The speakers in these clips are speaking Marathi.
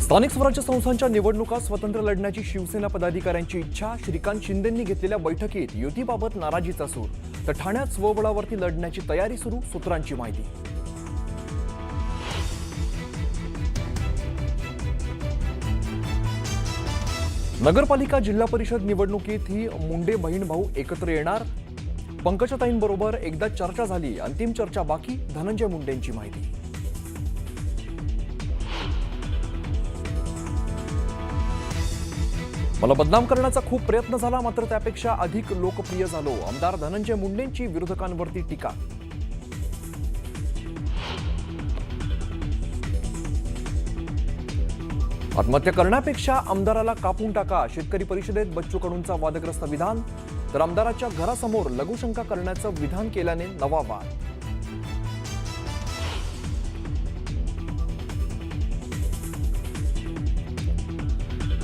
स्थानिक स्वराज्य संस्थांच्या निवडणुका स्वतंत्र लढण्याची शिवसेना पदाधिकाऱ्यांची इच्छा। श्रीकांत शिंदेंनी घेतलेल्या बैठकीत युतीबाबत नाराजीचा सूर, तर ठाण्यात स्वबळावरती लढण्याची तयारी सुरू, सूत्रांची माहिती। नगरपालिका जिल्हा परिषद निवडणुकीत ही मुंडे बहीण भाऊ एकत्र येणार। पंकजताईंबरोबर एकदा चर्चा झाली, अंतिम चर्चा बाकी, धनंजय मुंडेंची माहिती। मला बदनाम करण्याचा खूप प्रयत्न झाला, मात्र त्यापेक्षा अधिक लोकप्रिय झालो, आमदार धनंजय मुंडेंची विरोधकांवरती टीका। आत्महत्या करण्यापेक्षा आमदाराला कापून टाका, शेतकरी परिषदेत बच्चू कडूंचा वादग्रस्त विधान, तर आमदाराच्या घरासमोर लघुशंका करण्याचं विधान केल्याने नवा वाद।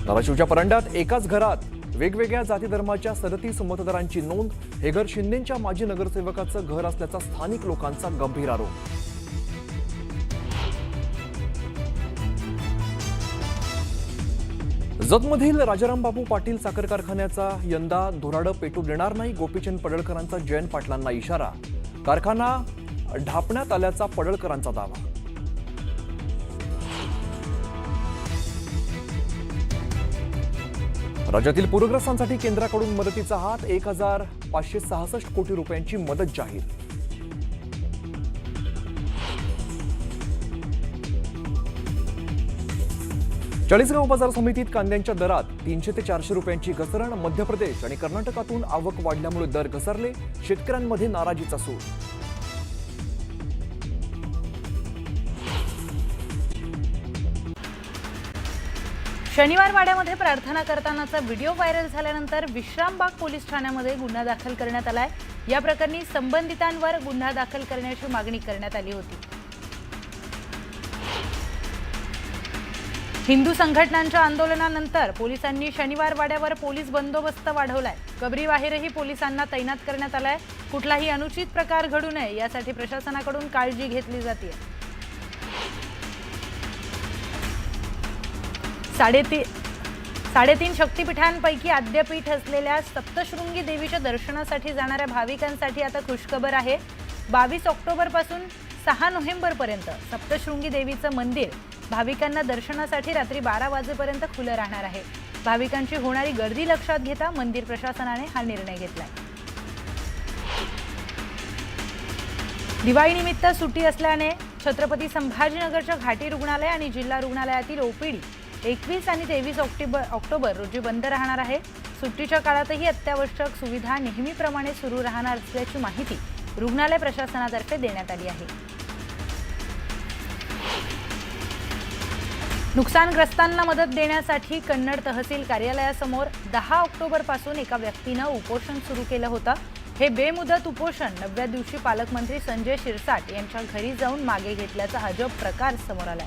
धाराशिवच्या परंड्यात एकाच घरात वेगवेगळ्या जाती धर्माच्या 37 मतदारांची नोंद। हे घर शिंदेंच्या माजी नगरसेवकाचं घर असल्याचा स्थानिक लोकांचा गंभीर आरोप। जतमधील राजारामबापू पाटील साखर कारखान्याचा यंदा धुराडं पेटू देणार नाही, गोपीचंद पडळकरांचा जयंत पाटलांना इशारा। कारखाना ढापण्यात आल्याचा पडळकरांचा दावा। राज्यातील पूरग्रस्तांसाठी केंद्राकडून मदतीचा हात, 1566 कोटी रुपयांची मदत जाहीर। चाळीसगाव बाजार समितीत कांद्यांच्या दरात 300 ते 400 रुपयांची घसरण। मध्य प्रदेश आणि कर्नाटकातून आवक वाढल्यामुळे दर घसरले, शेतकऱ्यांमध्ये नाराजीचा सूर। शनिवार वाड्यामध्ये प्रार्थना करतानाचा व्हिडिओ व्हायरल झाल्यानंतर विश्रामबाग पोलीस ठाण्यामध्ये गुन्हा दाखल करण्यात आलाय। या प्रकरणी संबंधितांवर गुन्हा दाखल करण्याची मागणी करण्यात आली होती। हिंदू संघटनांच्या आंदोलनानंतर पोलिसांनी शनिवार वाड्यावर पोलीस बंदोबस्त वाढवलाय। कबरीबाहेरही पोलिसांना तैनात करण्यात आलाय। कुठलाही अनुचित प्रकार घडू नये यासाठी प्रशासनाकडून काळजी घेतली जाते। 3.5 शक्तिपीठांपैकी आद्यपीठ असलेल्या सप्तशृंगी देवीच्या दर्शनासाठी जाणाऱ्या भाविकांसाठी आता खुशखबर आहे। 22 ऑक्टोबरपासून 6 नोव्हेंबरपर्यंत सप्तशृंगी देवीचं मंदिर भाविकांना दर्शनासाठी रात्री 12 वाजेपर्यंत खुलं राहणार आहे। भाविकांची होणारी गर्दी लक्षात घेता मंदिर प्रशासनाने हा निर्णय घेतलाय। दिवाळीनिमित्त सुट्टी असल्याने छत्रपती संभाजीनगरच्या घाटी रुग्णालय आणि जिल्हा रुग्णालयातील ओपीडी 21 आणि 23 ऑक्टोबर रोजी बंद राहणार आहे। सुट्टीच्या काळातही अत्यावश्यक सुविधा नेहमीप्रमाणे सुरू राहणार असल्याची माहिती रुग्णालय प्रशासनातर्फे देण्यात आली आहे। नुकसानग्रस्तांना मदत देण्यासाठी कन्नड तहसील कार्यालयासमोर 10 ऑक्टोबरपासून एका व्यक्तीने उपोषण सुरू केलं होतं। हे बेमुदत उपोषण 9व्या दिवशी पालकमंत्री संजय शिरसाट यांच्या घरी जाऊन मागे घेतल्याचा अजब प्रकार समोर आलाय।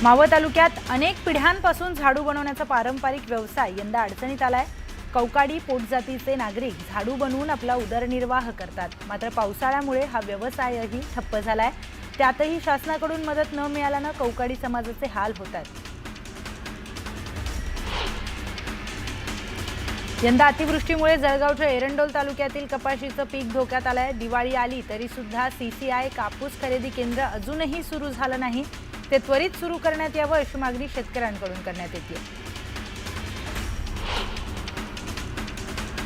मावळ तालुक्यात अनेक पिढ्यांपासून झाडू बनवण्याचा पारंपरिक व्यवसाय यंदा अडचणीत आलाय। कौकाडी पोटजातीचे नागरिक झाडू बनवून आपला उदरनिर्वाह करतात, मात्र पावसाळ्यामुळे हा व्यवसायही ठप्प झालाय। त्यातही शासनाकडून मदत न मिळाल्याने कौकाडी समाजाचे हाल होतात। यंदा अतिवृष्टीमुळे जळगावच्या एरंडोल तालुक्यातील कपाशीचं पीक धोक्यात आलंय। दिवाळी आली तरी सुद्धा CCI कापूस खरेदी केंद्र अजूनही सुरू झालं नाही, ते त्वरित सुरू करण्यात यावं अशी मागणी शेतकऱ्यांकडून करण्यात येते।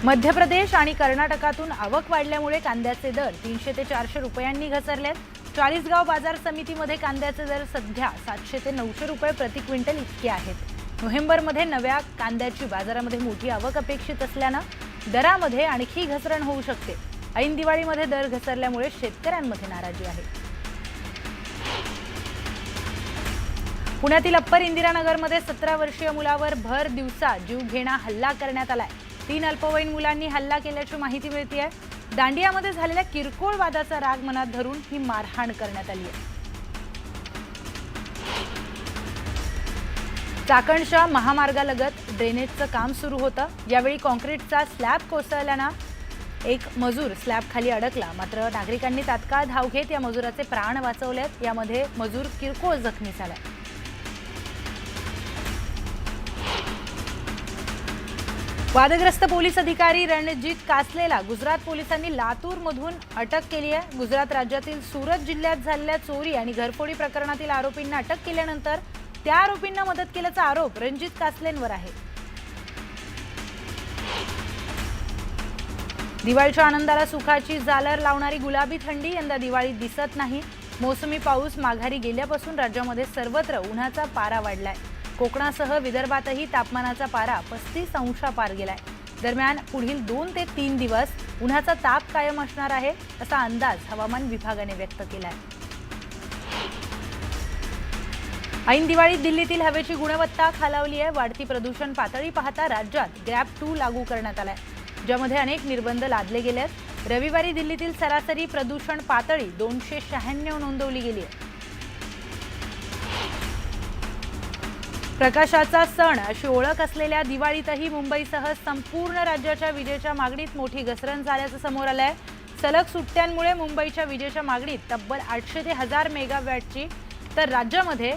मध्य प्रदेश आणि कर्नाटकातून आवक वाढल्यामुळे कांद्याचे दर 300 ते 400 रुपयांनी घसरलेत। चाळीसगाव बाजार समितीमध्ये कांद्याचे दर सध्या 700 ते 900 रुपये प्रति क्विंटल इतके आहेत। नोव्हेंबरमध्ये नव्या कांद्याची बाजारामध्ये मोठी आवक अपेक्षित असल्यानं दरामध्ये आणखी घसरण होऊ शकते। ऐन दिवाळीमध्ये दर घसरल्यामुळे शेतकऱ्यांमध्ये नाराजी आहे। पुण्यातील अप्पर इंदिरानगरमध्ये 17 वर्षीय मुलावर भर दिवसा जीवघेणा हल्ला करण्यात आलाय। 3 अल्पवयीन मुलांनी हल्ला केल्याची माहिती मिळते आहे। दांडियामध्ये झालेल्या किरकोळ वादाचा राग मनात धरून ही मारहाण करण्यात आली आहे। चाकणच्या महामार्गालगत ड्रेनेजचं काम सुरू होतं। यावेळी कॉन्क्रीटचा स्लॅब कोसळल्यानं एक मजूर स्लॅब खाली अडकला, मात्र नागरिकांनी तात्काळ धाव घेत या मजुराचे प्राण वाचवलेत। यामध्ये मजूर किरकोळ जखमी झाला। वादग्रस्त पोलीस अधिकारी रणजित कासलेला गुजरात पोलिसांनी लातूरमधून अटक केली आहे। गुजरात राज्यातील सुरत जिल्ह्यात झालेल्या चोरी आणि घरफोडी प्रकरणातील आरोपींना अटक केल्यानंतर त्या आरोपींना मदत केल्याचा आरोप रणजित कासलेंवर आहे। दिवाळीच्या आनंदाला सुखाची झालर लावणारी गुलाबी थंडी यंदा दिवाळीत दिसत नाही। मोसमी पाऊस माघारी गेल्यापासून राज्यामध्ये सर्वत्र उन्हाचा पारा वाढलाय। कोकणासह विदर्भातही तापमानाचा पारा 35 अंशापार गेलाय। दरम्यान पुढील 2 ते 3 दिवस उन्हाचा ताप कायम असणार आहे, असा अंदाज हवामान विभागाने व्यक्त केलाय। ऐन दिवाळीत दिल्लीतील हवेची गुणवत्ता खालावली आहे। वाढती प्रदूषण पातळी पाहता राज्यात गॅप 2 लागू करण्यात आलाय, ज्यामध्ये अनेक निर्बंध लादले गेले आहेत। रविवारी दिल्लीतील सरासरी प्रदूषण पातळी 296 नोंदवली गेली आहे। प्रकाशाचा सण अशी ओळख असलेल्या दिवाळीतही मुंबईसह संपूर्ण राज्याच्या विजेच्या मागणीत मोठी घसरण झाल्याचं समोर आलंय। सलग सुट्ट्यांमुळे मुंबईच्या विजेच्या मागणीत तब्बल 800 ते 1000 मेगावॅटची तर राज्यामध्ये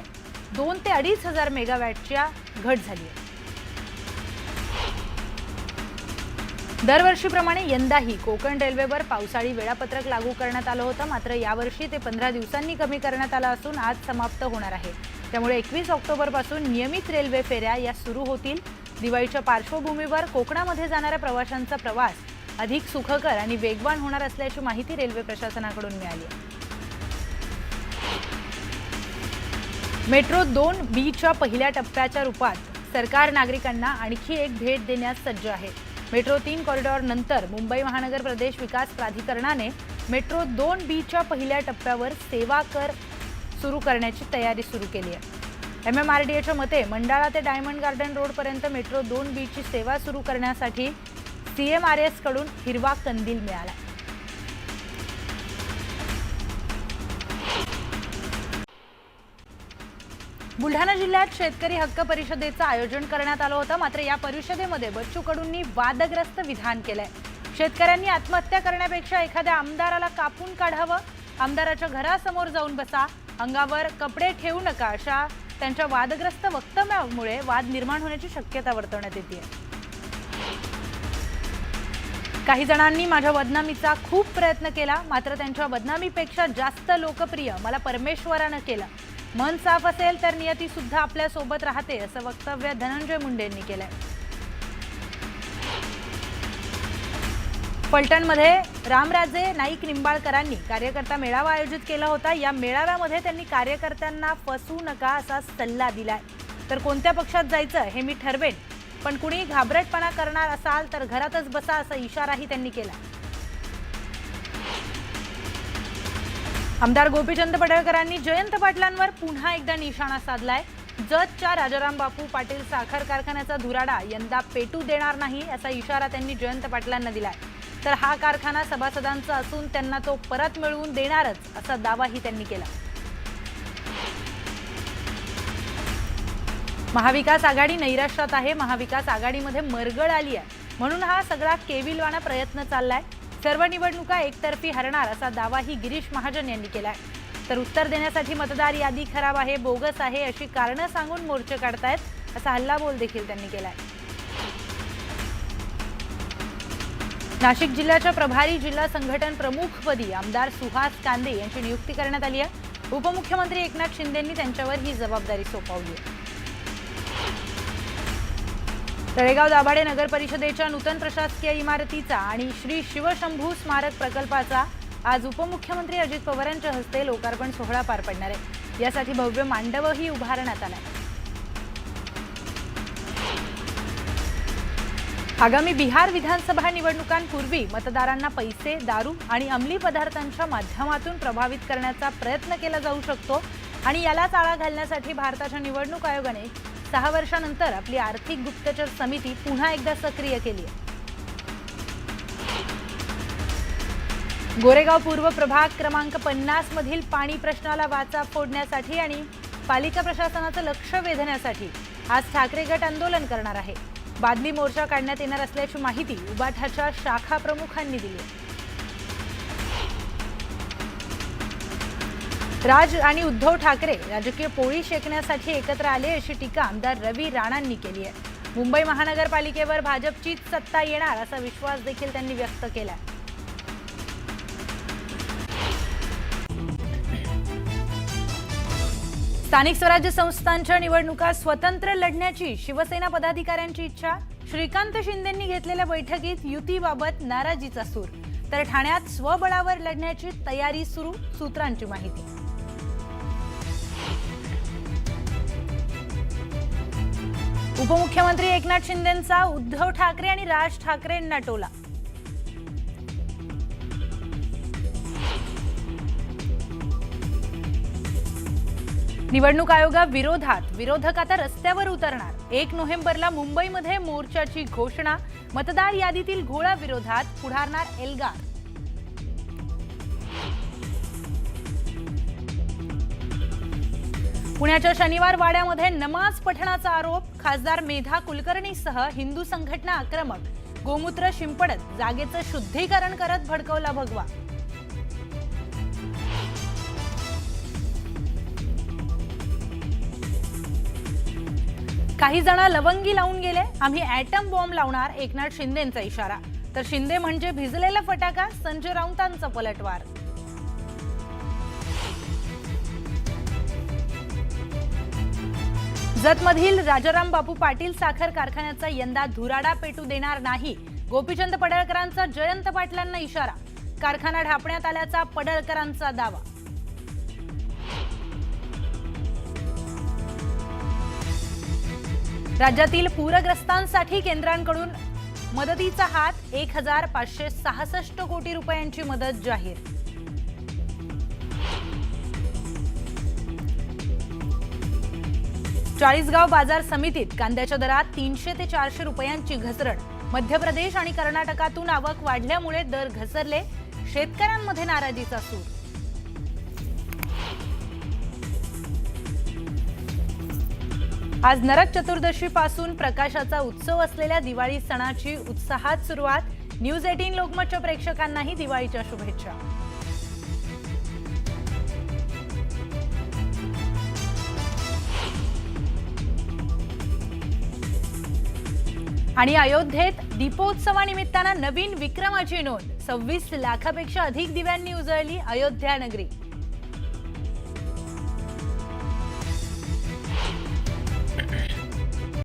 2 ते 2500 मेगावॅटच्या घट झाली आहे। दरवर्षीप्रमाणे यंदाही कोकण रेल्वेवर पावसाळी वेळापत्रक लागू करण्यात आलं होतं, मात्र यावर्षी ते 15 दिवसांनी कमी करण्यात आलं असून आज समाप्त होणार आहे। त्यामुळे 21 ऑक्टोबरपासून नियमित रेल्वे फेऱ्या या सुरू होतील। दिवाळीच्या पार्श्वभूमीवर कोकणामध्ये जाणाऱ्या प्रवाशांचा प्रवास अधिक सुखकर आणि वेगवान होणार असल्याची माहिती रेल्वे प्रशासनाकडून मिळाली आहे। मेट्रो 2B पहिल्या टप्प्याच्या रूपात सरकार नागरिकांना आणखी एक भेट देण्यास सज्ज आहे। मेट्रो 3 कॉरिडॉर नंतर मुंबई महानगर प्रदेश विकास प्राधिकरणाने मेट्रो 2B पहिल्या टप्प्यावर सेवा कर सुरू करण्याची तयारी सुरू केली आहे। MMRDAच्या मते मंडाळा ते डायमंड गार्डन रोड पर्यंत मेट्रो 2B सेवा सुरू करण्यासाठी CMRS कडून हिरवा कंदील मिळाला। बुलढाणा जिल्ह्यात शेतकरी हक्क परिषदेचं आयोजन करण्यात आलं होतं, मात्र या परिषदेमध्ये बच्चू कडूंनी वादग्रस्त विधान केलंय। शेतकऱ्यांनी आत्महत्या करण्यापेक्षा एखाद्या आमदाराला कापून काढावं, आमदाराच्या घरासमोर जाऊन बसा, अंगावर कपडे ठेवू नका, अशा त्यांच्या वादग्रस्त वक्तव्यामुळे वाद निर्माण होण्याची शक्यता वर्तवण्यात येते। काही जणांनी माझ्या बदनामीचा खूप प्रयत्न केला, मात्र त्यांच्या बदनामीपेक्षा जास्त लोकप्रिय मला परमेश्वरानं केलं। मन साफ असेल तर नियती सुद्धा आपल्या सोबत राहते, असं वक्तव्य धनंजय मुंडेंनी केलंय। फलटणमध्ये रामराजे नाईक निंबाळकरांनी कार्यकर्ता मेळावा आयोजित केला होता। या मेळाव्यामध्ये त्यांनी कार्यकर्त्यांना फसवू नका असा सल्ला दिलाय। तर कोणत्या पक्षात जायचं हे मी ठरवेन, पण कुणी घाबरटपणा करणार असाल तर घरातच बसा, असा इशाराही त्यांनी केला। आमदार गोपीचंद पडळकरांनी जयंत पाटलांवर पुन्हा एकदा निशाणा साधलाय। जतच्या राजाराम बापू पाटील साखर कारखान्याचा धुराडा यंदा पेटू देणार नाही, असा इशारा त्यांनी जयंत पाटलांना दिलाय। तर हा कारखाना सभासदांचा असून त्यांना तो परत मिळवून देणारच, असा दावाही त्यांनी केला। महाविकास आघाडी नैराश्यात आहे। महाविकास आघाडीमध्ये मरगळ आली आहे, म्हणून हा सगळा केविलवाणा प्रयत्न चाललाय। सर्व निवडणुका एकतर्फी हरणार, असा दावाही गिरीश महाजन यांनी केलाय। तर उत्तर देण्यासाठी मतदार यादी खराब आहे, बोगस आहे, अशी कारणं सांगून मोर्चे काढतायत, असा हल्लाबोल देखील त्यांनी केलाय। नाशिक जिल्ह्याच्या प्रभारी जिल्हा संघटन प्रमुखपदी आमदार सुहास कांदे यांची नियुक्ती करण्यात आली आहे। उपमुख्यमंत्री एकनाथ शिंदेंनी त्यांच्यावर ही जबाबदारी सोपवली आहे। तळेगाव दाभाडे नगर परिषदेच्या नूतन प्रशासकीय इमारतीचा आणि श्री शिवशंभू स्मारक प्रकल्पाचा आज उपमुख्यमंत्री अजित पवार यांच्या हस्ते लोकार्पण सोहळा पार पडणार आहे। यासाठी भव्य मांडवही उभारण्यात आला आहे। आगामी बिहार विधानसभा निवडणुकांपूर्वी मतदारांना पैसे, दारू आणि अंमली पदार्थांच्या माध्यमातून प्रभावित करण्याचा प्रयत्न केला जाऊ शकतो आणि यालाच आळा घालण्यासाठी भारताच्या निवडणूक आयोगाने 6 वर्षांनंतर आपली आर्थिक गुप्तचर समिती पुन्हा एकदा सक्रिय केली आहे। गोरेगाव पूर्व प्रभाग क्रमांक 50 मधील पाणी प्रश्नाला वाचा फोडण्यासाठी आणि पालिका प्रशासनाचं लक्ष वेधण्यासाठी आज ठाकरे गट आंदोलन करणार आहे। बादली मोर्चा काढण्यात येणार असल्याची माहिती उबाठाच्या शाखा प्रमुखांनी दिली. राज आणि उद्धव ठाकरे राजकीय पोळी शेकण्यासाठी एकत्र आले अशी टीका आमदार रवी राणांनी केली आहे. मुंबई महानगरपालिकेवर भाजपचीच सत्ता येणार असा विश्वास देखील त्यांनी व्यक्त केला. स्थानिक स्वराज्य संस्थांच्या निवडणुका स्वतंत्र लढण्याची शिवसेना पदाधिकाऱ्यांची इच्छा. श्रीकांत शिंदेंनी घेतलेल्या बैठकीत युतीबाबत नाराजीचा सूर, तर ठाण्यात स्वबळावर लढण्याची तयारी सुरू, सूत्रांची माहिती. उपमुख्यमंत्री एकनाथ शिंदेंचा उद्धव ठाकरे आणि राज ठाकरेंना टोला. निवडणूक आयोगाविरोधात विरोधक आता रस्त्यावर उतरणार. 1 नोव्हेंबरला मुंबईमध्ये मोर्चाची घोषणा. मतदार यादीतील घोळाविरोधात पुढारणार एल्गार. पुण्याच्या शनिवार वाड्यामध्ये नमाज पठणाचा आरोप. खासदार मेधा कुलकर्णीसह हिंदू संघटना आक्रमक. गोमूत्र शिंपडत जागेचं शुद्धीकरण करत भडकवला भगवा. काही जण लवंगी लावून गेले. आम्ही ॲटम बॉम्ब लावणार, एकनाथ शिंदेंचा इशारा. तर शिंदे म्हणजे भिजलेला फटाका, संजय राऊतांचा पलटवार. जतमधील राजाराम बापू पाटील साखर कारखान्याचा यंदा धुराडा पेटू देणार नाही. गोपीचंद पडळकरांचा जयंत पाटलांना इशारा. कारखाना ढापण्यात आल्याचा पडळकरांचा दावा. राज्यातील पूरग्रस्तांसाठी केंद्रांकडून मदतीचा हात. 1566 कोटी रुपयांची मदत जाहीर. चाळीसगाव बाजार समितीत कांद्याच्या दरात 300 ते 400 रुपयांची घसरण. मध्य प्रदेश आणि कर्नाटकातून आवक वाढल्यामुळे दर घसरले. शेतकऱ्यांमध्ये नाराजीचा सूर. आज नरक चतुर्दशीपासून प्रकाशाचा उत्सव असलेल्या दिवाळी सणाची उत्साहात सुरुवात. न्यूज 18 लोकमतच्या प्रेक्षकांनाही दिवाळीच्या शुभेच्छा. आणि अयोध्येत दीपोत्सवानिमित्तानं नवीन विक्रमाची नोंद. 26 लाखापेक्षा अधिक दिव्यांनी उजळली अयोध्या नगरी.